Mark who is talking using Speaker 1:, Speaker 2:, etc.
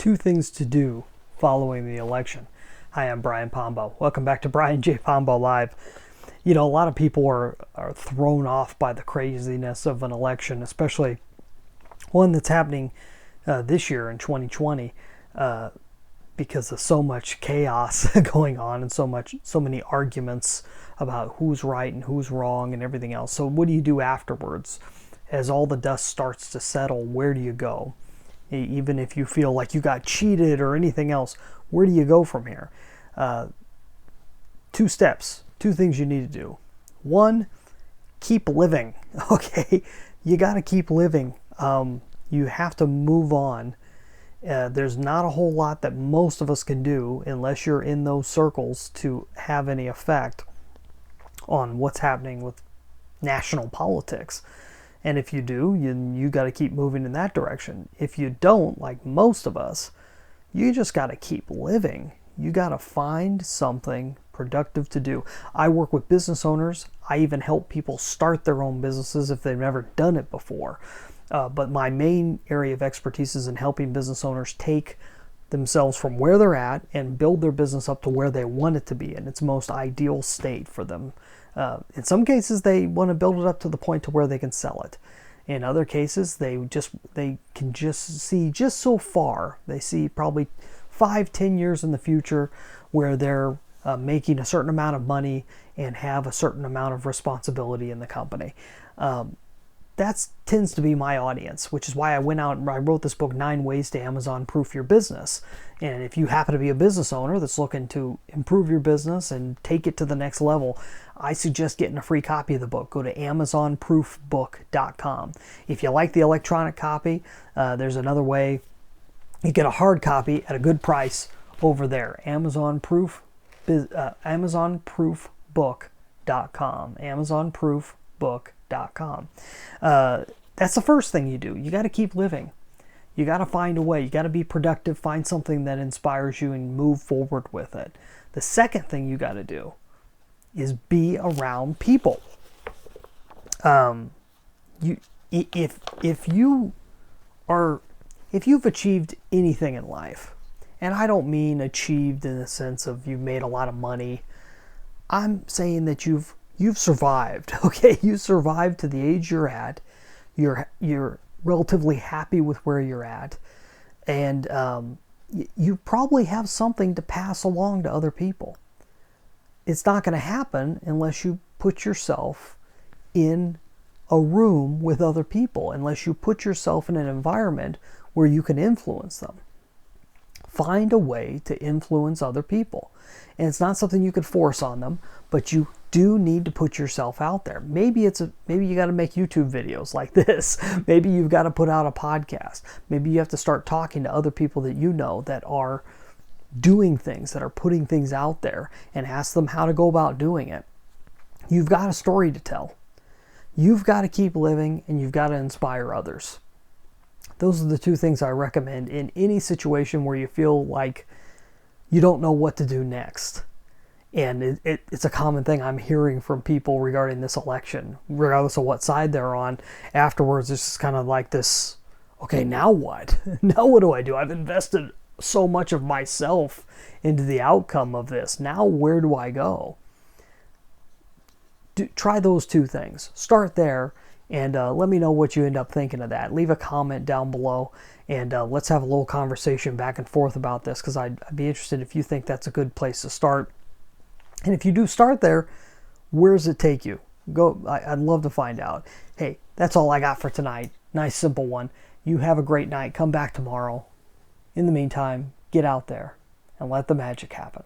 Speaker 1: 2 things to do following the election. Hi, I'm Brian Pombo. Welcome back to Brian J. Pombo Live. You know, a lot of people are thrown off by the craziness of an election, especially one that's happening this year in 2020 because of so much chaos going on and so many arguments about who's right and who's wrong and everything else. So what do you do afterwards? As all the dust starts to settle, where do you go? Even if you feel like you got cheated or anything else, where do you go from here? 2 steps, 2 things you need to do. 1, keep living. Okay, you got to keep living. You have to move on. There's not a whole lot that most of us can do unless you're in those circles to have any effect on what's happening with national politics. And if you do, you got to keep moving in that direction. If you don't, like most of us, you just got to keep living. You got to find something productive to do. I work with business owners. I even help people start their own businesses if they've never done it before. But my main area of expertise is in helping business owners take themselves from where they're at and build their business up to where they want it to be in its most ideal state for them. In some cases, they want to build it up to the point to where they can sell it. In other cases, they can just see just so far. They see probably 5-10 years in the future where they're making a certain amount of money and have a certain amount of responsibility in the company. That tends to be my audience, which is why I went out and I wrote this book, 9 Ways to Amazon-Proof Your Business. And if you happen to be a business owner that's looking to improve your business and take it to the next level, I suggest getting a free copy of the book. Go to amazonproofbook.com. If you like the electronic copy, there's another way. You get a hard copy at a good price over there. amazonproofbook.com. amazonproofbook.com. That's the first thing you do. You got to keep living. You got to find a way. You got to be productive. Find something that inspires you and move forward with it. The second thing you got to do is be around people. If you've achieved anything in life, and I don't mean achieved in the sense of you've made a lot of money. I'm saying that you've survived. Okay, you survived to the age you're at. You're relatively happy with where you're at, and you probably have something to pass along to other people. It's not going to happen unless you put yourself in a room with other people, unless you put yourself in an environment where you can influence them. Find a way to influence other people. And it's not something you could force on them, but you do need to put yourself out there. Maybe you got to make YouTube videos like this. Maybe you've got to put out a podcast. Maybe you have to start talking to other people that you know that are doing things, that are putting things out there, and ask them how to go about doing it. You've got a story to tell. You've got to keep living, and you've got to inspire others. Those are the 2 things I recommend in any situation where you feel like you don't know what to do next. And it's a common thing I'm hearing from people regarding this election, regardless of what side they're on. Afterwards, it's just kind of like this, okay, now what? Now what do I do? I've invested so much of myself into the outcome of this. Now where do I go? Try those 2 things. Start there, and let me know what you end up thinking of that. Leave a comment down below, and let's have a little conversation back and forth about this, because I'd be interested if you think that's a good place to start. And if you do start there, where does it take you? I'd love to find out. Hey, that's all I got for tonight. Nice, simple one. You have a great night. Come back tomorrow. In the meantime, get out there and let the magic happen.